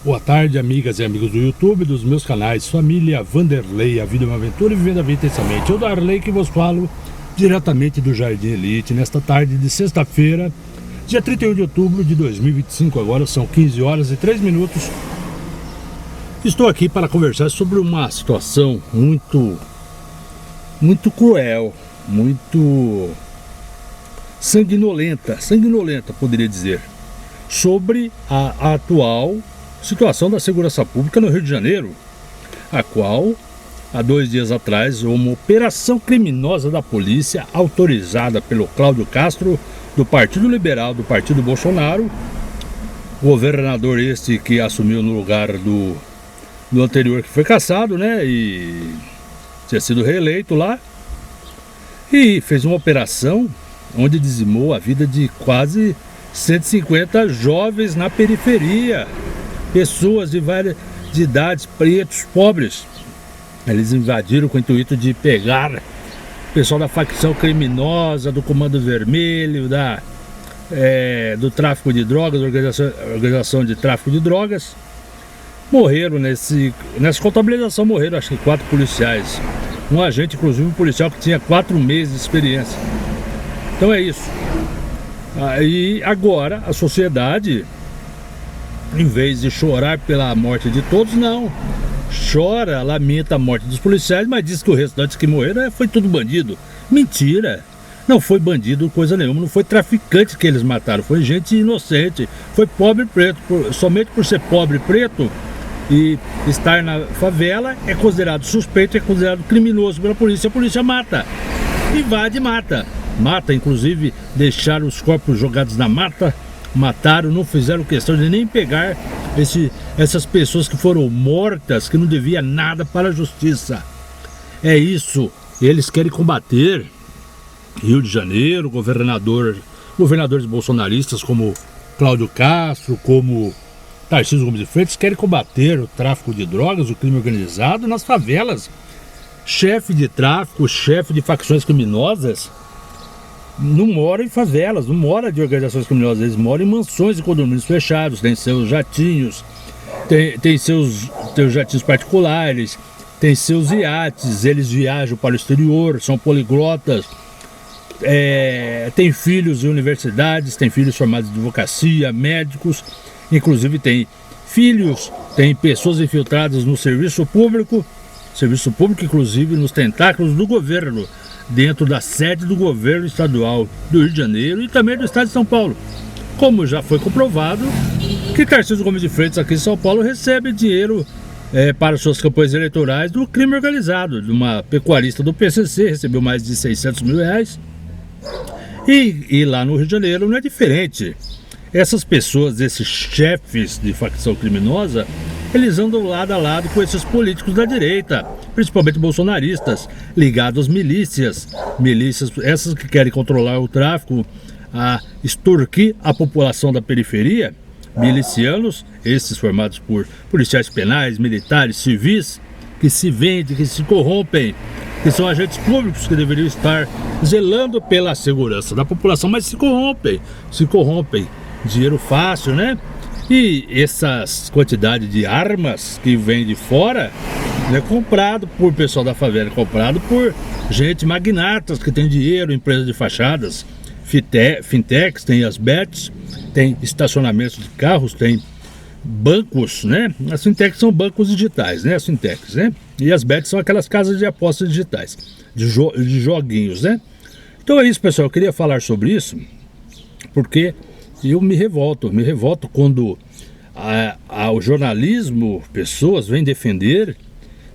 Boa tarde, amigas e amigos do YouTube, dos meus canais Família Vanderlei, A Vida é uma Aventura e Vivendo a Vida Intensamente. Eu, Darley, que vos falo diretamente do Jardim Elite, nesta tarde de sexta-feira, dia 31 de outubro de 2025, agora são 15 horas e 3 minutos. Estou aqui para conversar sobre uma situação muito cruel, muito sanguinolenta, poderia dizer, sobre a atual situação da segurança pública no Rio de Janeiro, a qual, há 2 dias atrás, uma operação criminosa da polícia, autorizada pelo Cláudio Castro, do Partido Liberal, do Partido Bolsonaro, governador este que assumiu no lugar do anterior que foi cassado, né, e tinha sido reeleito lá, e fez uma operação onde dizimou a vida de quase 150 jovens na periferia, pessoas de várias de idades, pretos, pobres. Eles invadiram com o intuito de pegar o pessoal da facção criminosa, do Comando Vermelho, do tráfico de drogas, organização de tráfico de drogas. Morreram nessa contabilização, morreram acho que 4 policiais. Um agente, inclusive um policial que tinha 4 meses de experiência. Então é isso. E agora a sociedade, em vez de chorar pela morte de todos, não. Chora, lamenta a morte dos policiais, mas diz que o restante que morreram foi tudo bandido. Mentira! Não foi bandido coisa nenhuma, não foi traficante que eles mataram, foi gente inocente, foi pobre preto. Somente por ser pobre preto e estar na favela é considerado suspeito, é considerado criminoso pela polícia. A polícia mata, invade e mata. Mata, inclusive, deixaram os corpos jogados na mata, mataram, não fizeram questão de nem pegar essas pessoas que foram mortas, que não devia nada para a justiça. É isso, eles querem combater. Rio de Janeiro, governadores bolsonaristas como Cláudio Castro, como Tarcísio Gomes de Freitas, querem combater o tráfico de drogas, o crime organizado nas favelas. Chefe de tráfico, chefe de facções criminosas não mora em favelas, não mora de organizações criminosas, eles moram em mansões e condomínios fechados, tem seus jatinhos, tem seus jatinhos particulares, tem seus iates, eles viajam para o exterior, são poliglotas, tem filhos em universidades, tem filhos formados em advocacia, médicos, inclusive tem filhos, tem pessoas infiltradas no serviço público inclusive nos tentáculos do governo, dentro da sede do governo estadual do Rio de Janeiro e também do estado de São Paulo. Como já foi comprovado que Tarcísio Gomes de Freitas aqui em São Paulo recebe dinheiro para suas campanhas eleitorais do crime organizado, de uma pecuarista do PCC, recebeu mais de 600 mil reais. E lá no Rio de Janeiro não é diferente. Essas pessoas, esses chefes de facção criminosa, eles andam lado a lado com esses políticos da direita, principalmente bolsonaristas, ligados às milícias, essas que querem controlar o tráfico, a extorquir a população da periferia, milicianos, esses formados por policiais penais, militares, civis, que se vendem, que se corrompem, que são agentes públicos que deveriam estar zelando pela segurança da população, mas se corrompem. Dinheiro fácil, né? E essas quantidades de armas que vêm de fora não é comprado por pessoal da favela, é comprado por gente magnatas que tem dinheiro, empresas de fachadas, fintechs, tem as bets, tem estacionamentos de carros, tem bancos, né? As fintechs são bancos digitais, né? As fintechs, né? E as bets são aquelas casas de apostas digitais, de joguinhos, né? Então é isso, pessoal, eu queria falar sobre isso, porque eu me revolto quando o jornalismo, pessoas vêm defender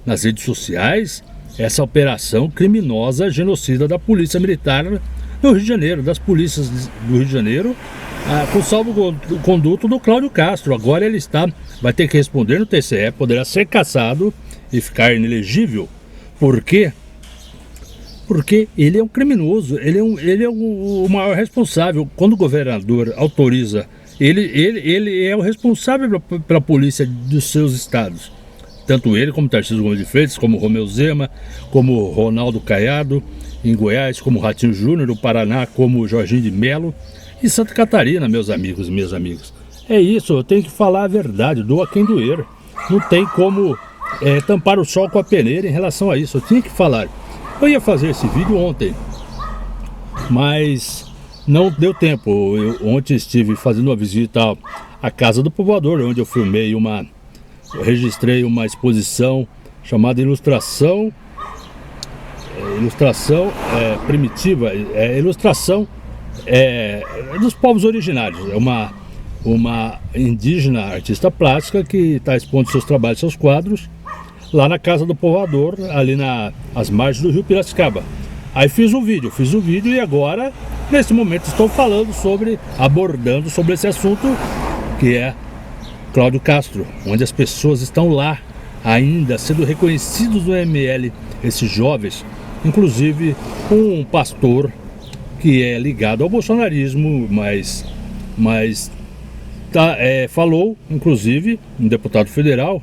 nas redes sociais essa operação criminosa, genocida da polícia militar no Rio de Janeiro, das polícias do Rio de Janeiro, com salvo-conduto do Cláudio Castro. Agora ele vai ter que responder no TCE, poderá ser cassado e ficar inelegível. Por quê? Porque ele é um criminoso, ele é o maior responsável. Quando o governador autoriza, ele é o responsável pela polícia dos seus estados. Tanto ele, como Tarcísio Gomes de Freitas, como Romeu Zema, como Ronaldo Caiado, em Goiás, como Ratinho Júnior, no Paraná, como Jorginho de Melo, e Santa Catarina, meus amigos e minhas amigas. É isso, eu tenho que falar a verdade, doa quem doer. Não tem como tampar o sol com a peneira em relação a isso, eu tinha que falar. Eu ia fazer esse vídeo ontem, mas não deu tempo. Ontem estive fazendo uma visita à Casa do Povoador, onde eu filmei eu registrei uma exposição chamada Ilustração Primitiva, ilustração dos povos originários. É uma indígena artista plástica que está expondo seus trabalhos, seus quadros, lá na Casa do Povoador, ali nas margens do rio Piracicaba. Aí fiz um vídeo e agora, nesse momento, estou abordando sobre esse assunto, que é Cláudio Castro, onde as pessoas estão lá ainda sendo reconhecidos no ML, esses jovens, inclusive um pastor que é ligado ao bolsonarismo, mas falou, inclusive, um deputado federal,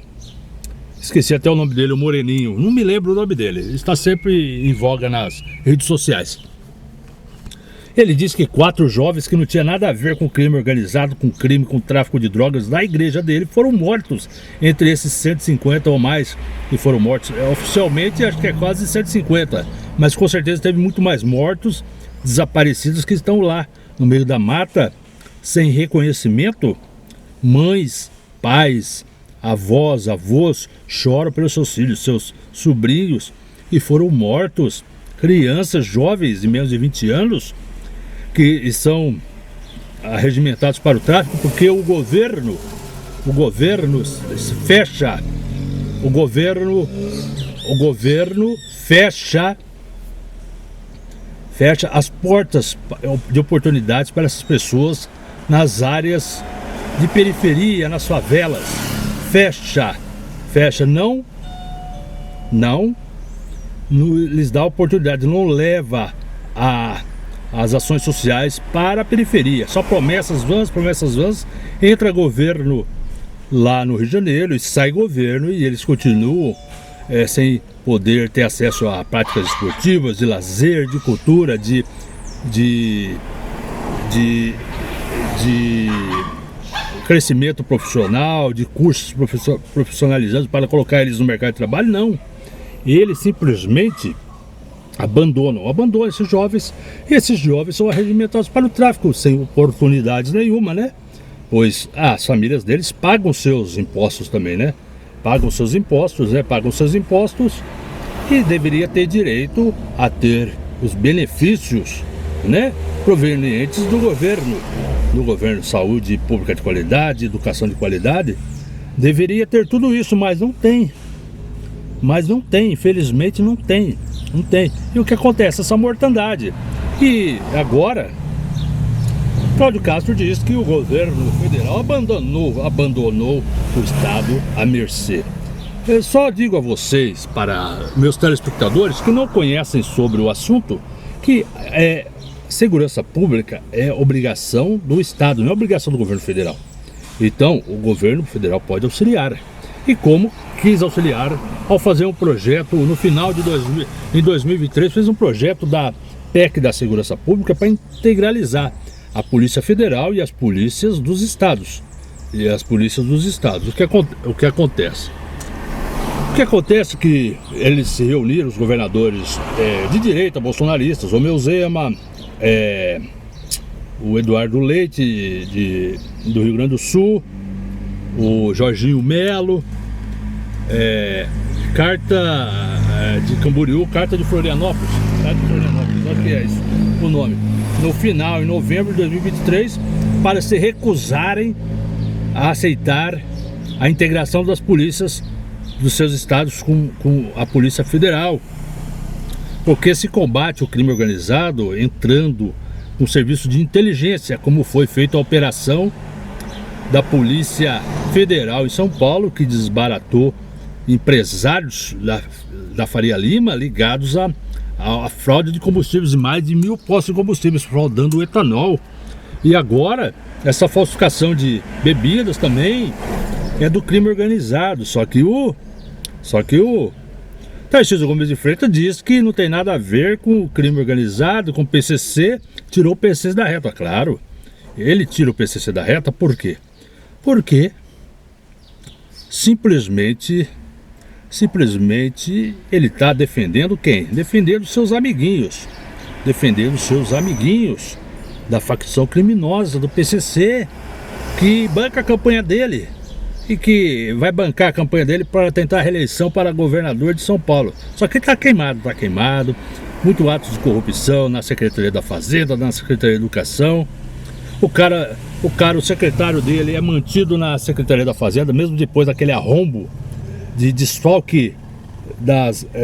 esqueci até o nome dele, o Moreninho, não me lembro o nome dele, ele está sempre em voga nas redes sociais. Ele disse que 4 jovens que não tinham nada a ver com crime organizado, com tráfico de drogas na igreja dele foram mortos. Entre esses 150 ou mais que foram mortos, oficialmente acho que é quase 150, mas com certeza teve muito mais mortos, desaparecidos, que estão lá no meio da mata, sem reconhecimento. Mães, pais, avós choram pelos seus filhos, seus sobrinhos, e foram mortos. Crianças, jovens de menos de 20 anos, que são arregimentados para o tráfico, porque o governo fecha as portas de oportunidades para essas pessoas nas áreas de periferia, nas favelas. Fecha, não lhes dá oportunidade, não leva as ações sociais para a periferia. Só promessas vãs, entra governo lá no Rio de Janeiro e sai governo, e eles continuam sem poder ter acesso a práticas esportivas, de lazer, de cultura, de crescimento profissional, de cursos profissionalizantes para colocar eles no mercado de trabalho. Não, eles simplesmente abandonam esses jovens, e esses jovens são arregimentados para o tráfico, sem oportunidades nenhuma, né? Pois as famílias deles pagam seus impostos também, né? Pagam seus impostos e deveria ter direito a ter os benefícios, né, provenientes do governo, saúde pública de qualidade, educação de qualidade. Deveria ter tudo isso, mas não tem, infelizmente não tem. E o que acontece? Essa mortandade. E agora Cláudio Castro diz que o governo federal abandonou o Estado à mercê. Eu só digo a vocês, para meus telespectadores que não conhecem sobre o assunto, que segurança pública é obrigação do Estado, não é obrigação do governo federal. Então, o governo federal pode auxiliar. E como quis auxiliar ao fazer um projeto no final de 2023, fez um projeto da PEC da Segurança Pública para integralizar a Polícia Federal e as polícias dos estados. O que acontece? O que acontece é que eles se reuniram, os governadores de direita, bolsonaristas, Romeu Zema, o Eduardo Leite do Rio Grande do Sul, o Jorginho Melo, carta de Camboriú, carta de Florianópolis, acho que é isso o nome, no final, em novembro de 2023, para se recusarem a aceitar a integração das polícias dos seus estados com a Polícia Federal, porque se combate o crime organizado entrando com serviço de inteligência, como foi feita a operação da Polícia Federal em São Paulo, que desbaratou empresários da Faria Lima ligados à fraude de combustíveis, mais de 1.000 postos de combustíveis, fraudando o etanol. E agora, essa falsificação de bebidas também é do crime organizado, só que o Tarcísio Gomes de Freitas diz que não tem nada a ver com o crime organizado, com o PCC, tirou o PCC da reta. Claro, ele tira o PCC da reta, por quê? Porque simplesmente ele está defendendo quem? Defendendo seus amiguinhos. Defendendo seus amiguinhos da facção criminosa do PCC, que banca a campanha dele e que vai bancar a campanha dele para tentar a reeleição para governador de São Paulo. Só que está queimado. Muito atos de corrupção na Secretaria da Fazenda, na Secretaria da Educação. O secretário dele é mantido na Secretaria da Fazenda, mesmo depois daquele arrombo de desfalque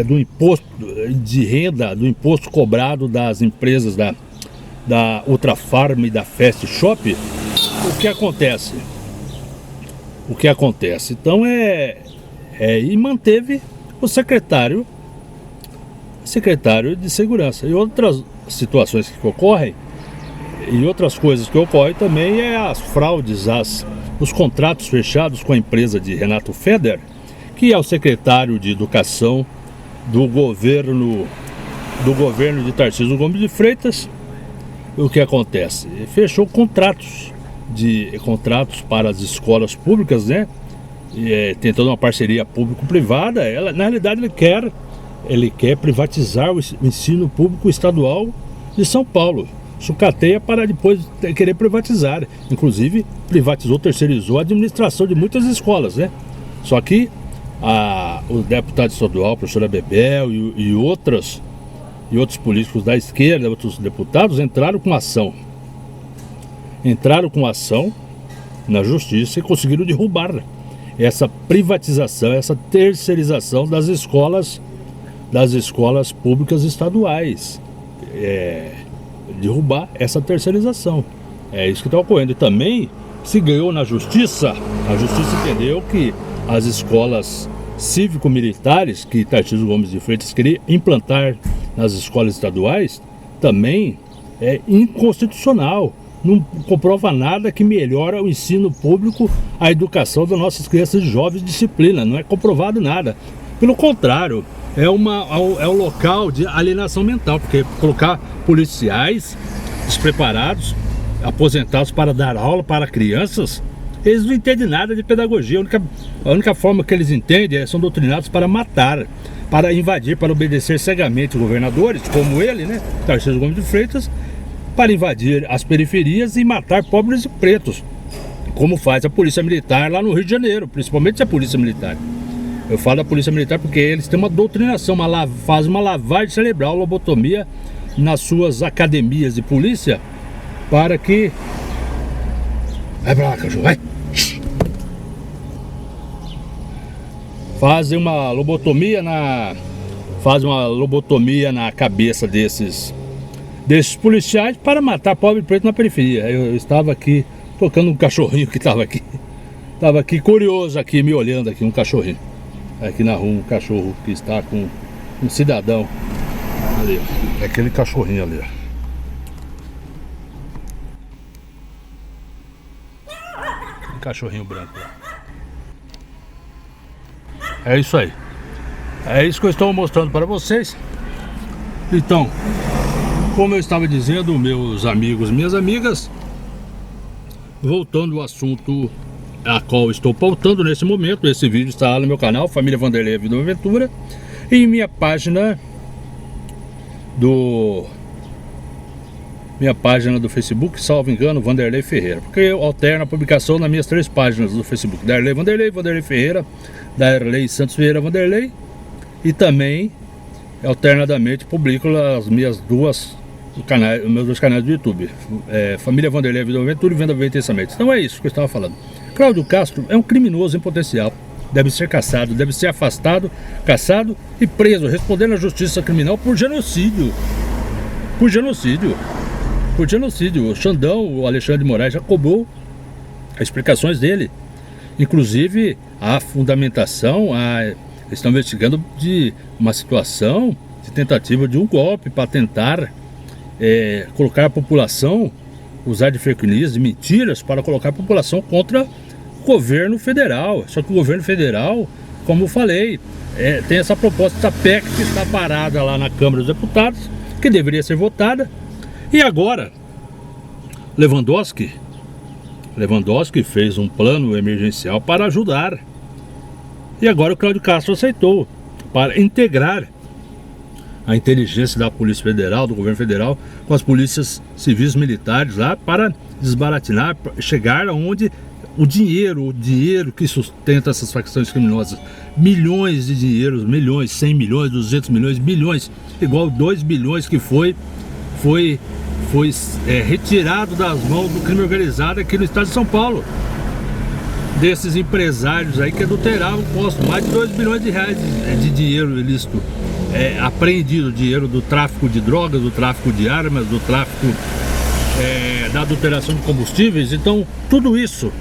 do imposto de renda, do imposto cobrado das empresas da Ultrafarm e da Fast Shop. O que acontece? Então e manteve o secretário de segurança. E outras situações que ocorrem, e outras coisas que ocorrem também é as fraudes, os contratos fechados com a empresa de Renato Feder, que é o secretário de Educação do governo de Tarcísio Gomes de Freitas. O que acontece? Fechou contratos para as escolas públicas, né? Tentando uma parceria público-privada. Na realidade ele quer privatizar o ensino público estadual de São Paulo. Sucateia para depois querer privatizar. Inclusive terceirizou a administração de muitas escolas, né? Só que o deputado estadual, a professora Bebel e outros políticos da esquerda, outros deputados entraram com ação na justiça e conseguiram derrubar essa privatização, essa terceirização das escolas públicas estaduais. Derrubar essa terceirização. É isso que está ocorrendo. E também se ganhou na justiça. A justiça entendeu que as escolas cívico-militares que Tarcísio Gomes de Freitas queria implantar nas escolas estaduais também é inconstitucional. Não comprova nada que melhora o ensino público, a educação das nossas crianças e jovens, disciplina. Não é comprovado nada. Pelo contrário, é um local de alienação mental, porque colocar policiais despreparados, aposentados para dar aula para crianças, eles não entendem nada de pedagogia. A única forma que eles entendem são doutrinados para matar, para invadir, para obedecer cegamente governadores, como ele, né, Tarcísio Gomes de Freitas, para invadir as periferias e matar pobres e pretos, como faz a Polícia Militar lá no Rio de Janeiro, principalmente a Polícia Militar. Eu falo da Polícia Militar porque eles têm uma doutrinação, fazem uma lavagem cerebral, lobotomia nas suas academias de polícia, para que... Vai pra lá, cachorro, vai! Fazem uma lobotomia na cabeça desses policiais para matar pobre preto na periferia. Eu estava aqui tocando um cachorrinho que estava aqui curioso, aqui me olhando aqui, um cachorrinho. Aqui na rua, um cachorro que está com um cidadão ali, ó. É aquele cachorrinho ali, ó. Um cachorrinho branco lá. É isso aí. É isso que eu estou mostrando para vocês. Então, como eu estava dizendo, meus amigos, minhas amigas, voltando ao assunto a qual estou pautando nesse momento. Esse vídeo está lá no meu canal, Família Vanderlei Vida e Aventura, e em minha página do Facebook, salvo engano, Vanderlei Ferreira, porque eu alterno a publicação nas minhas 3 páginas do Facebook: Darley Vanderlei, Vanderlei Ferreira, Darley Santos Ferreira Vanderlei, e também alternadamente publico as minhas meus dois canais do YouTube, Família Vanderlei Vida e Aventura e Venda Bem Intensamente. Então é isso que eu estava falando. Cláudio Castro é um criminoso em potencial. Deve ser caçado, deve ser afastado, caçado e preso, respondendo à justiça criminal por genocídio. Por genocídio. O Xandão, o Alexandre de Moraes, já cobrou as explicações dele. Inclusive, a fundamentação, estão investigando de uma situação de tentativa de um golpe para tentar colocar a população, usar de fake news, de mentiras, para colocar a população contra o governo federal. Só que o governo federal, como eu falei, tem essa proposta, essa PEC que está parada lá na Câmara dos Deputados, que deveria ser votada. E agora, Lewandowski Lewandowski fez um plano emergencial para ajudar. E agora o Cláudio Castro aceitou para integrar a inteligência da Polícia Federal, do governo federal, com as polícias civis militares lá para desbaratinar, chegar aonde o dinheiro que sustenta essas facções criminosas, milhões de dinheiros, milhões, 100 milhões, 200 milhões, bilhões, igual 2 bilhões que foi retirado das mãos do crime organizado aqui no estado de São Paulo, desses empresários aí que adulteravam o imposto, mais de 2 bilhões de reais de dinheiro ilícito apreendido, dinheiro do tráfico de drogas, do tráfico de armas, do tráfico da adulteração de combustíveis. Então tudo isso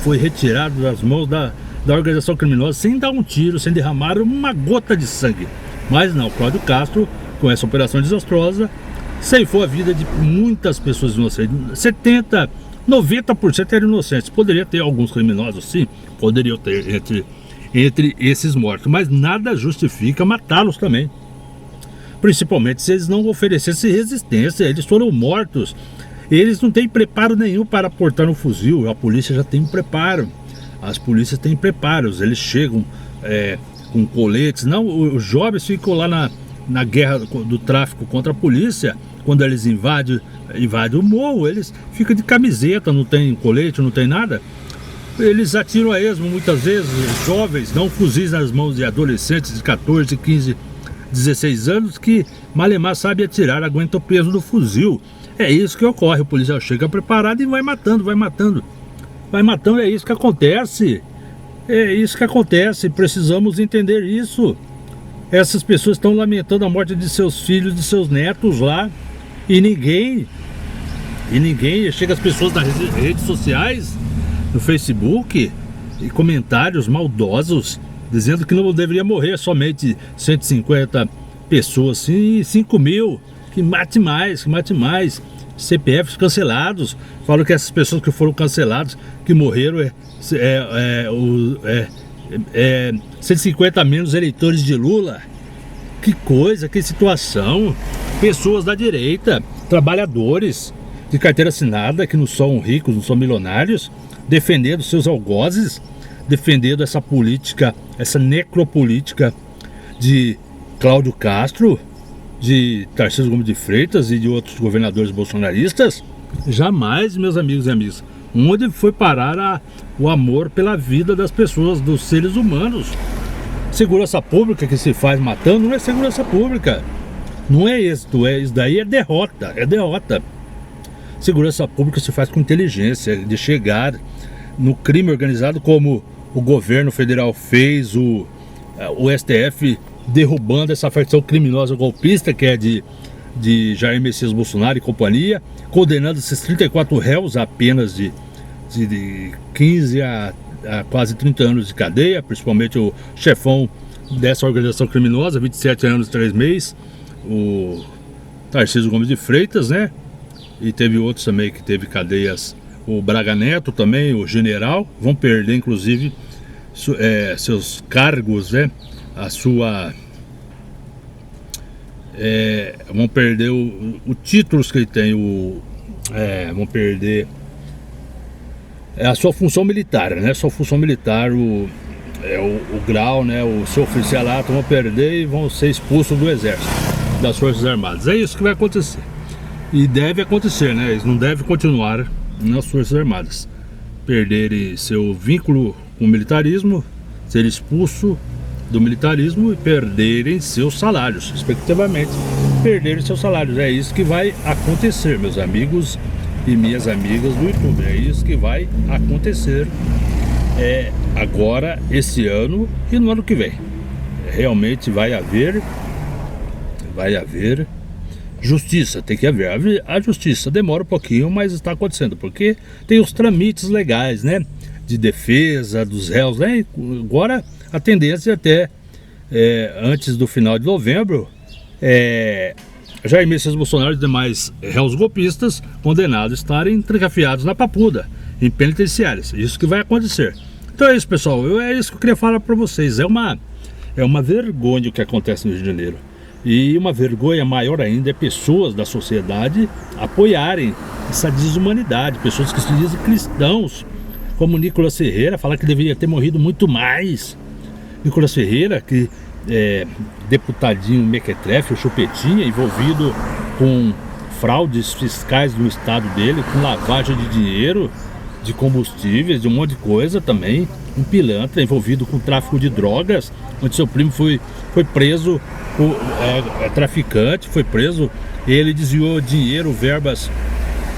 foi retirado das mãos da organização criminosa sem dar um tiro, sem derramar uma gota de sangue. Mas não, Cláudio Castro, com essa operação desastrosa, ceifou a vida de muitas pessoas inocentes. 70%, 90% eram inocentes. Poderia ter alguns criminosos, sim, poderiam ter entre esses mortos, mas nada justifica matá-los também. Principalmente se eles não oferecessem resistência. Eles foram mortos. Eles não têm preparo nenhum para portar um fuzil. A polícia já tem um preparo. As polícias têm preparos. Eles chegam com coletes. Não, os jovens ficam lá na guerra do tráfico contra a polícia. Quando eles invadem o morro, eles ficam de camiseta, não tem colete, não tem nada. Eles atiram a esmo muitas vezes, jovens, dão fuzis nas mãos de adolescentes de 14, 15, 16 anos que malemar sabe atirar, aguenta o peso do fuzil. É isso que ocorre, o policial chega preparado e vai matando, é isso que acontece. É isso que acontece, precisamos entender isso. Essas pessoas estão lamentando a morte de seus filhos, de seus netos lá, e ninguém, chega as pessoas nas redes sociais, no Facebook, e comentários maldosos, dizendo que não deveria morrer somente 150 pessoas, sim, 5 mil, que mate mais, CPFs cancelados. Falam que essas pessoas que foram canceladas, que morreram, 150 menos eleitores de Lula. Que coisa, que situação. Pessoas da direita, trabalhadores de carteira assinada, que não são ricos, não são milionários, defendendo seus algozes, defendendo essa política, essa necropolítica de Cláudio Castro, de Tarcísio Gomes de Freitas e de outros governadores bolsonaristas. Jamais, meus amigos e amigas, onde foi parar o amor pela vida das pessoas, dos seres humanos? Segurança pública que se faz matando não é segurança pública, não é êxito, isso daí é derrota, Segurança pública se faz com inteligência, de chegar no crime organizado, como o governo federal fez, o STF derrubando essa facção criminosa golpista que é de Jair Messias Bolsonaro e companhia, condenando esses 34 réus a apenas de 15 a quase 30 anos de cadeia, principalmente o chefão dessa organização criminosa, 27 anos e 3 meses, o Tarcísio Gomes de Freitas, né? E teve outros também que teve cadeias, o Braga Neto também, o general, vão perder inclusive seus cargos, né? Vão perder o títulos que ele tem, vão perder a sua função militar, né? Sua função militar, o grau, né? O seu oficialato vão perder e vão ser expulsos do exército, das Forças Armadas. É isso que vai acontecer. E deve acontecer, né? Eles não devem continuar nas Forças Armadas. Perderem seu vínculo com o militarismo, ser expulso do militarismo e perderem seus salários, respectivamente, perderem seus salários. É isso que vai acontecer, meus amigos e minhas amigas do YouTube. É isso que vai acontecer agora, esse ano e no ano que vem. Realmente vai haver justiça, tem que haver a justiça. Demora um pouquinho, mas está acontecendo, porque tem os trâmites legais, né? De defesa dos réus, né? Agora a tendência até antes do final de novembro, Jair Messias Bolsonaro e demais réus golpistas condenados estarem trancafiados na papuda, em penitenciárias. Isso que vai acontecer. Então é isso, pessoal. É isso que eu queria falar para vocês. É uma vergonha o que acontece no Rio de Janeiro. E uma vergonha maior ainda é pessoas da sociedade apoiarem essa desumanidade. Pessoas que se dizem cristãos, como Nicolas Ferreira, fala que deveria ter morrido muito mais. Nicolas Ferreira, que é deputadinho mequetrefe, o chupetinha, envolvido com fraudes fiscais do estado dele, com lavagem de dinheiro, de combustíveis, de um monte de coisa também. Um pilantra envolvido com tráfico de drogas, onde seu primo foi preso, traficante, foi preso. Ele desviou dinheiro, verbas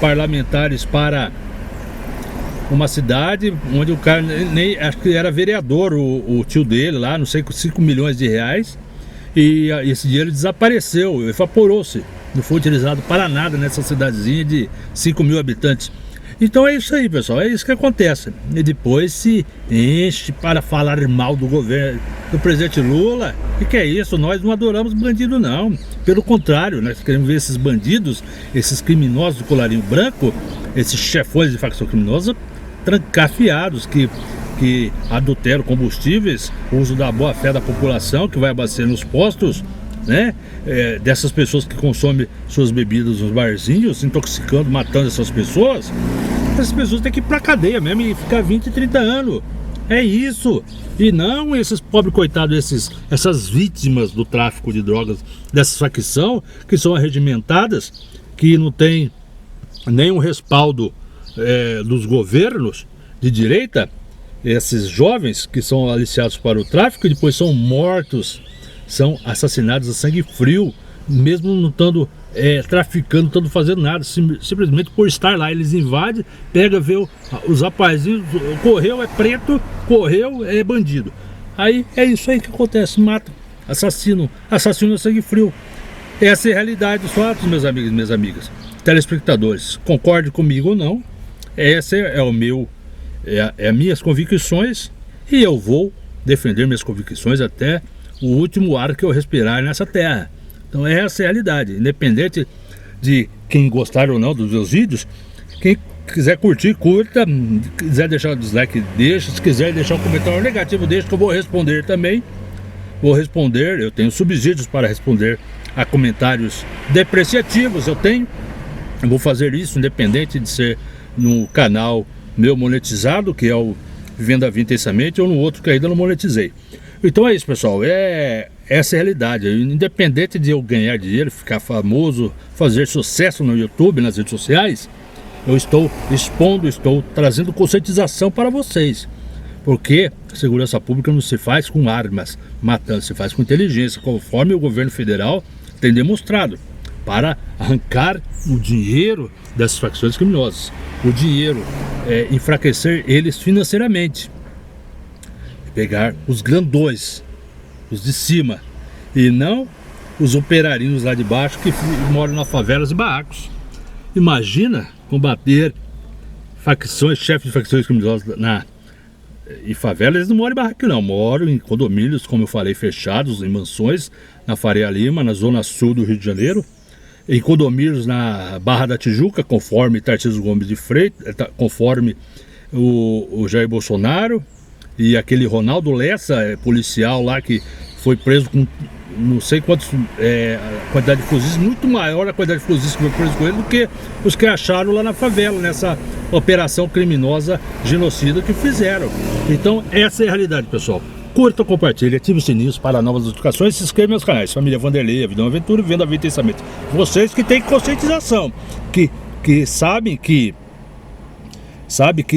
parlamentares para uma cidade onde o cara nem acho que era vereador, o tio dele lá, não sei, com 5 milhões de reais, e esse dinheiro desapareceu, evaporou-se, não foi utilizado para nada nessa cidadezinha de 5 mil habitantes. Então é isso aí, pessoal, é isso que acontece. E depois se enche para falar mal do governo do presidente Lula. E que é isso? Nós não adoramos bandido, não. Pelo contrário, nós queremos ver esses bandidos, esses criminosos do colarinho branco, esses chefões de facção criminosa, trancafiados, que adulteram combustíveis, o uso da boa fé da população, que vai abastecer nos postos, né? Dessas pessoas que consomem suas bebidas nos barzinhos, se intoxicando, matando essas pessoas têm que ir pra cadeia mesmo e ficar 20, 30 anos. É isso. E não esses pobres coitados, essas vítimas do tráfico de drogas, dessa facção, que são arregimentadas, que não tem nenhum respaldo dos governos de direita. Esses jovens que são aliciados para o tráfico e depois são mortos, são assassinados a sangue frio, mesmo não estando traficando, não estando fazendo nada, simplesmente por estar lá. Eles invadem, pega, vê os rapazinhos, correu é preto, correu é bandido. Aí é isso aí que acontece, matam, assassinam a sangue frio. Essa é a realidade dos fatos, meus amigos e minhas amigas, telespectadores. Concorde comigo ou não, essa é as minhas convicções, e eu vou defender minhas convicções até o último ar que eu respirar nessa terra. Então essa é a realidade, independente de quem gostar ou não dos meus vídeos. Quem quiser curtir, curta. Quiser deixar o dislike, deixa. Se quiser deixar um comentário negativo, deixa, que eu vou responder também. Vou responder, eu tenho subsídios para responder a comentários depreciativos, eu vou fazer isso independente de ser no canal meu monetizado, que é o Vivendo a Vida Intensamente, ou no outro que ainda não monetizei. Então é isso, pessoal, essa é a realidade. Independente de eu ganhar dinheiro, ficar famoso, fazer sucesso no YouTube, nas redes sociais, eu estou expondo, estou trazendo conscientização para vocês. Porque a segurança pública não se faz com armas matando, se faz com inteligência, conforme o governo federal tem demonstrado, para arrancar o dinheiro dessas facções criminosas. O dinheiro, enfraquecer eles financeiramente. Pegar os grandões, os de cima, e não os operarinhos lá de baixo que moram nas favelas e barracos. Imagina combater facções, chefes de facções criminosas em favelas. Eles não moram em barraco não, moram em condomínios, como eu falei, fechados, em mansões, na Faria Lima, na zona sul do Rio de Janeiro, em condomínios na Barra da Tijuca, conforme Tarcísio Gomes de Freitas, conforme o Jair Bolsonaro, e aquele Ronaldo Lessa, policial lá, que foi preso com não sei quantos, a quantidade de fuzis, muito maior a quantidade de fuzis que foi preso com ele do que os que acharam lá na favela, nessa operação criminosa genocida que fizeram. Então essa é a realidade, pessoal. Curta, compartilhe, ative o sininho para novas notificações, se inscreva nos meus canais Família Vanderlei, A Vida é uma Aventura e Vivendo a Vida Intensamente. Vocês que têm conscientização, que sabem que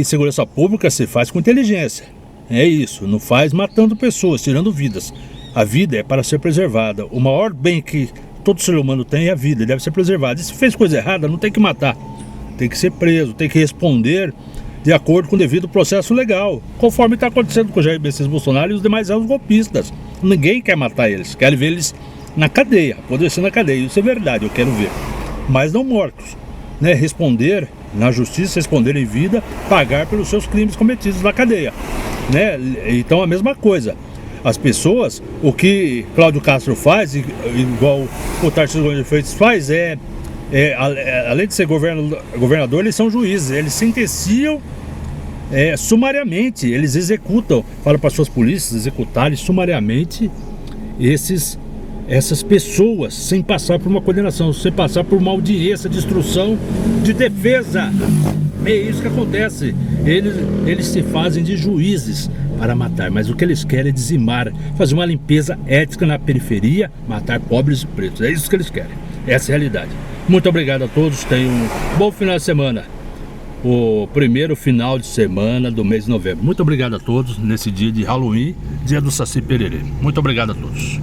segurança pública se faz com inteligência. É isso, não faz matando pessoas, tirando vidas. A vida é para ser preservada. O maior bem que todo ser humano tem é a vida, deve ser preservada. E se fez coisa errada, não tem que matar. Tem que ser preso, tem que responder de acordo com o devido processo legal, conforme está acontecendo com o Jair Messias Bolsonaro e os demais golpistas. Ninguém quer matar eles, quer ver eles na cadeia, apodrecer na cadeia. Isso é verdade, eu quero ver. Mas não mortos, né? Responder na justiça, responder em vida, pagar pelos seus crimes cometidos na cadeia, né? Então a mesma coisa. As pessoas, o que Cláudio Castro faz, igual o Tarcísio Gomes de Freitas faz, além de ser governador, eles são juízes, eles sentenciam sumariamente, eles executam, falam para suas polícias executarem sumariamente esses essas pessoas sem passar por uma condenação, sem passar por uma audiência de instrução de defesa. É isso que acontece. Eles se fazem de juízes para matar, mas o que eles querem é dizimar, fazer uma limpeza étnica na periferia, matar pobres e pretos. É isso que eles querem. Essa é a realidade. Muito obrigado a todos. Tenham um bom final de semana. O primeiro final de semana do mês de novembro. Muito obrigado a todos nesse dia de Halloween, dia do Saci Pererê. Muito obrigado a todos.